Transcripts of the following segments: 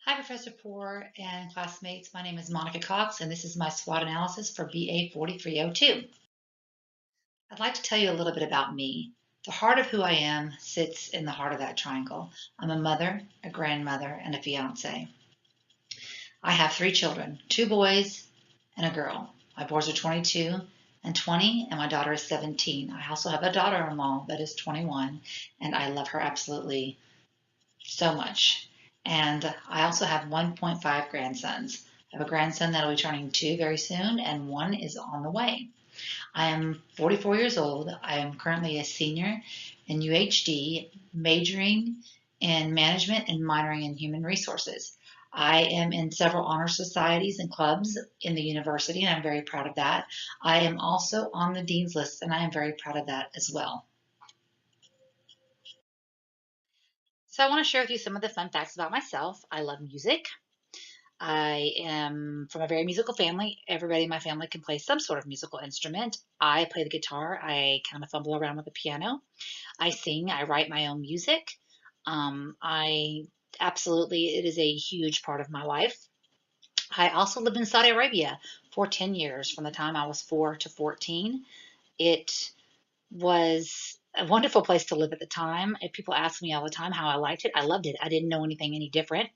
Hi, Professor Poor and classmates. My name is Monica Cox, and this is my SWOT analysis for ba4302. I'd like to tell you a little bit about me. The heart of who I am sits in the heart of that triangle. I'm a mother, a grandmother, and a fiance. I have three children, two boys and a girl. My boys are 22 and 20, and my daughter is 17. I also have a daughter-in-law that is 21, and I love her absolutely so much. And I also have 1.5 grandsons. I have a grandson that will be turning 2 very soon, and one is on the way. I am 44 years old. I am currently a senior in UHD, majoring in management and minoring in human resources. I am in several honor societies and clubs in the university, and I'm very proud of that. I am also on the dean's list, and I am very proud of that as well. So I want to share with you some of the fun facts about myself. I love music. I am from a very musical family. Everybody in my family can play some sort of musical instrument. I play the guitar. I kind of fumble around with the piano. I sing. I write my own music. I absolutely, it is a huge part of my life. I also lived in Saudi Arabia for 10 years from the time I was 4 to 14. It was a wonderful place to live at the time. If people ask me all the time how I liked it, I loved it. I didn't know anything any different.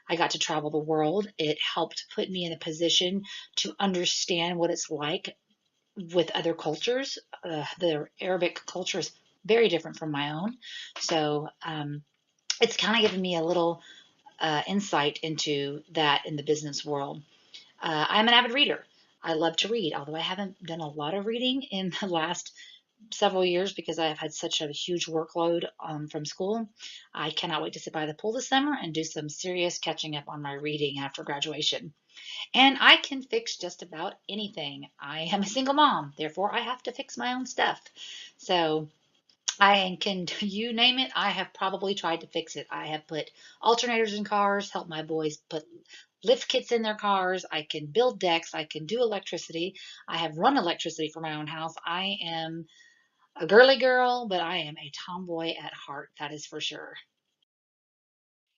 I got to travel the world. It helped put me in a position to understand what it's like with other cultures. The Arabic culture is very different from my own. So it's kind of given me a little insight into that in the business world. I'm an avid reader. I love to read, although I haven't done a lot of reading in the last several years because I have had such a huge workload from school. I cannot wait to sit by the pool this summer and do some serious catching up on my reading after graduation. And I can fix just about anything. I am a single mom, therefore I have to fix my own stuff. So I can, you name it, I have probably tried to fix it. I have put alternators in cars, helped my boys put lift kits in their cars. I can build decks. I can do electricity. I have run electricity for my own house. I am a girly girl, but I am a tomboy at heart, that is for sure.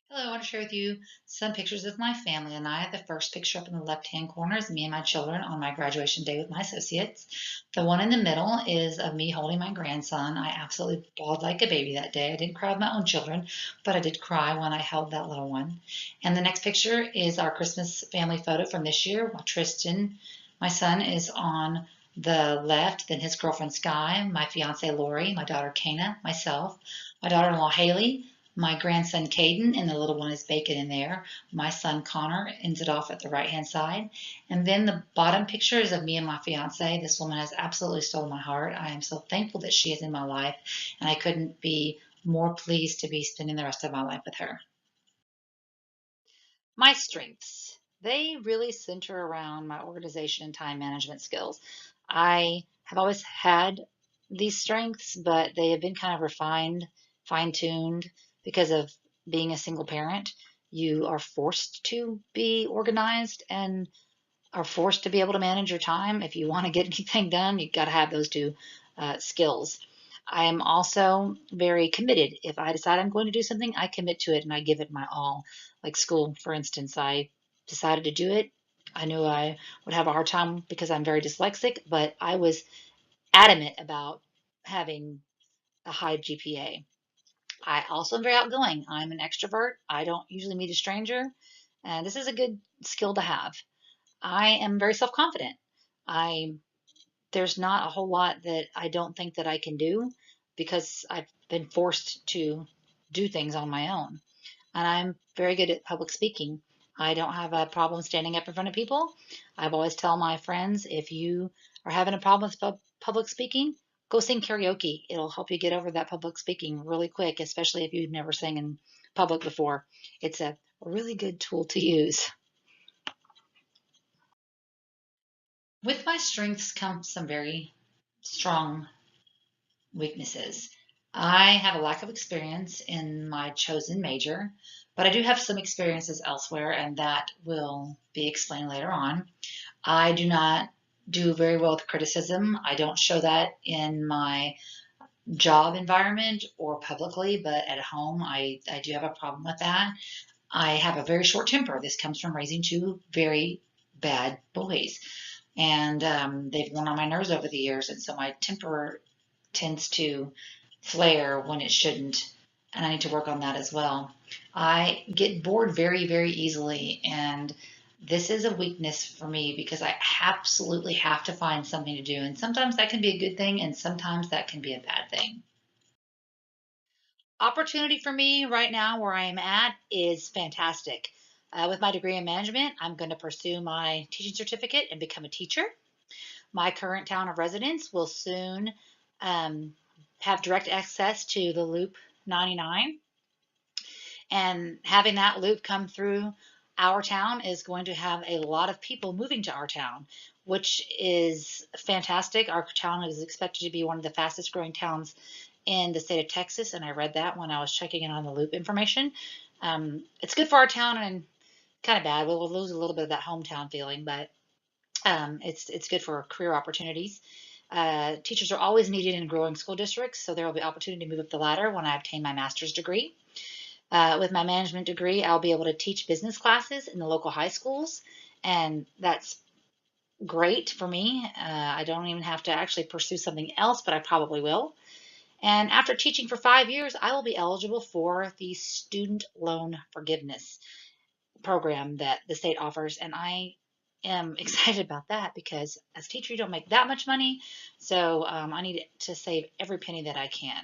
Hello, I want to share with you some pictures of my family and I. The first picture up in the left-hand corner is me and my children on my graduation day with my associates. The one in the middle is of me holding my grandson. I absolutely bawled like a baby that day. I didn't cry with my own children, but I did cry when I held that little one. And the next picture is our Christmas family photo from this year. Tristan, my son, is on the left, then his girlfriend Sky, my fiance Lori, my daughter Kana, myself, my daughter-in-law Haley, my grandson Caden, and the little one is Bacon in there. My son Connor ends it off at the right-hand side. And then the bottom picture is of me and my fiance. This woman has absolutely stolen my heart. I am so thankful that she is in my life, and I couldn't be more pleased to be spending the rest of my life with her. My strengths. They really center around my organization and time management skills. I have always had these strengths, but they have been kind of refined, fine-tuned because of being a single parent. You are forced to be organized and are forced to be able to manage your time. If you want to get anything done, you've got to have those two skills. I am also very committed. If I decide I'm going to do something, I commit to it and I give it my all. Like school, for instance, I decided to do it. I knew I would have a hard time because I'm very dyslexic, but I was adamant about having a high GPA. I also am very outgoing. I'm an extrovert. I don't usually meet a stranger, and this is a good skill to have. I am very self-confident. I There's not a whole lot that I don't think that I can do because I've been forced to do things on my own. And I'm very good at public speaking. I don't have a problem standing up in front of people. I've always tell my friends, if you are having a problem with public speaking, go sing karaoke. It'll help you get over that public speaking really quick, especially if you've never sang in public before. It's a really good tool to use. With my strengths come some very strong weaknesses. I have a lack of experience in my chosen major, but I do have some experiences elsewhere, and that will be explained later on. I do not do very well with criticism. I don't show that in my job environment or publicly, but at home I do have a problem with that. I have a very short temper. This comes from raising two very bad boys. And they've worn on my nerves over the years. And so my temper tends to flare when it shouldn't. And I need to work on that as well. I get bored very, very easily. And this is a weakness for me because I absolutely have to find something to do. And sometimes that can be a good thing, and sometimes that can be a bad thing. Opportunity for me right now where I am at is fantastic. With my degree in management, I'm going to pursue my teaching certificate and become a teacher. My current town of residence will soon um, have direct access to the Loop 99. And having that loop come through our town is going to have a lot of people moving to our town, which is fantastic. Our town is expected to be one of the fastest growing towns in the state of Texas, and I read that when I was checking in on the loop information. It's good for our town and kind of bad. We'll lose a little bit of that hometown feeling, but it's good for career opportunities. Teachers are always needed in growing school districts, so there will be opportunity to move up the ladder when I obtain my master's degree. With my management degree, I'll be able to teach business classes in the local high schools, and that's great for me. I don't even have to actually pursue something else, but I probably will. And after teaching for 5 years, I will be eligible for the student loan forgiveness program that the state offers. And I am excited about that because as a teacher, you don't make that much money. So I need to save every penny that I can.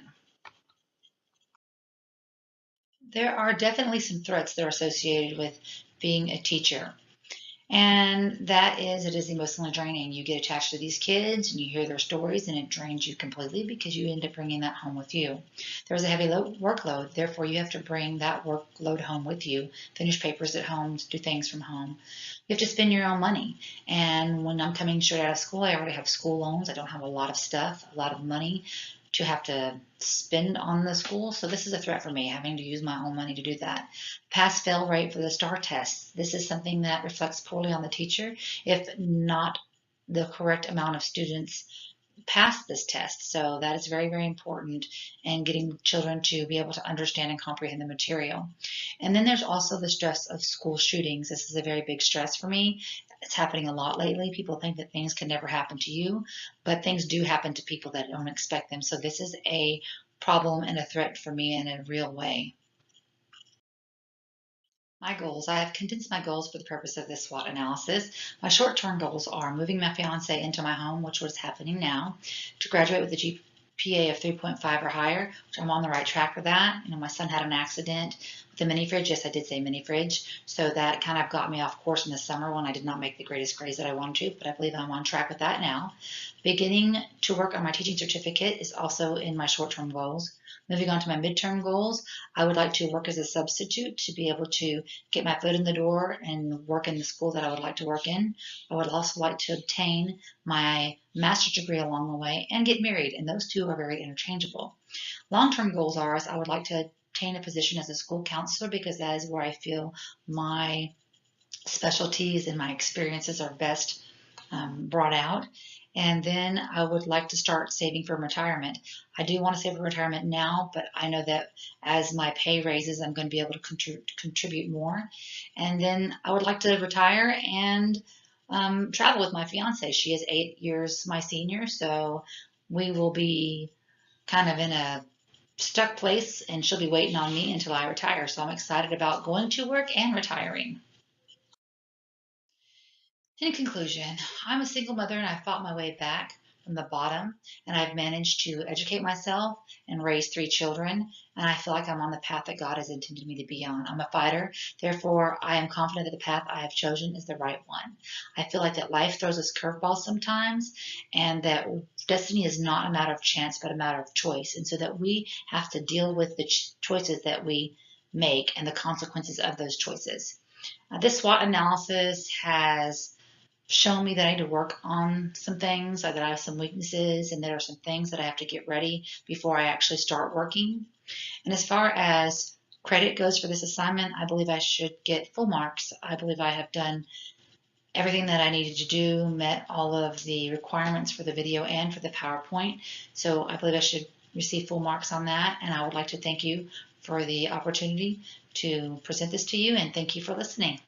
There are definitely some threats that are associated with being a teacher. And that is, it is emotionally draining. You get attached to these kids and you hear their stories and it drains you completely because you end up bringing that home with you. There's a heavy workload, therefore you have to bring that workload home with you, finish papers at home, do things from home. You have to spend your own money. And when I'm coming straight out of school, I already have school loans. I don't have a lot of stuff, a lot of money to have to spend on the school. So this is a threat for me, having to use my own money to do that. Pass-fail rate for the STAR tests. This is something that reflects poorly on the teacher if not the correct amount of students pass this test. So that is very, very important in getting children to be able to understand and comprehend the material. And then there's also the stress of school shootings. This is a very big stress for me. It's happening a lot lately. People think that things can never happen to you, but things do happen to people that don't expect them. So this is a problem and a threat for me in a real way. My goals. I have condensed my goals for the purpose of this SWOT analysis. My short-term goals are moving my fiance into my home, which is happening now, to graduate with a GPA of 3.5 or higher, which I'm on the right track for that. You know, my son had an accident with the mini fridge. Yes, I did say mini fridge. So that kind of got me off course in the summer when I did not make the greatest grades that I wanted to, but I believe I'm on track with that now. Beginning to work on my teaching certificate is also in my short-term goals. Moving on to my midterm goals, I would like to work as a substitute to be able to get my foot in the door and work in the school that I would like to work in. I would also like to obtain my master's degree along the way and get married, and those two are very interchangeable. Long-term goals are I would like to obtain a position as a school counselor because that is where I feel my specialties and my experiences are best brought out. And then I would like to start saving for retirement. I do want to save for retirement now, but I know that as my pay raises, I'm going to be able to contribute more. And then I would like to retire and travel with my fiance. She is 8 years my senior, so we will be kind of in a stuck place, and she'll be waiting on me until I retire. So I'm excited about going to work and retiring. In conclusion, I'm a single mother and I fought my way back from the bottom, and I've managed to educate myself and raise 3 children, and I feel like I'm on the path that God has intended me to be on. I'm a fighter, therefore I am confident that the path I have chosen is the right one. I feel like that life throws us curveballs sometimes, and that destiny is not a matter of chance but a matter of choice, and so that we have to deal with the choices that we make and the consequences of those choices. This SWOT analysis has shown me that I need to work on some things, that I have some weaknesses, and there are some things that I have to get ready before I actually start working. And as far as credit goes for this assignment, I believe I should get full marks. I believe I have done everything that I needed to do, met all of the requirements for the video and for the PowerPoint. So I believe I should receive full marks on that, and I would like to thank you for the opportunity to present this to you, and thank you for listening.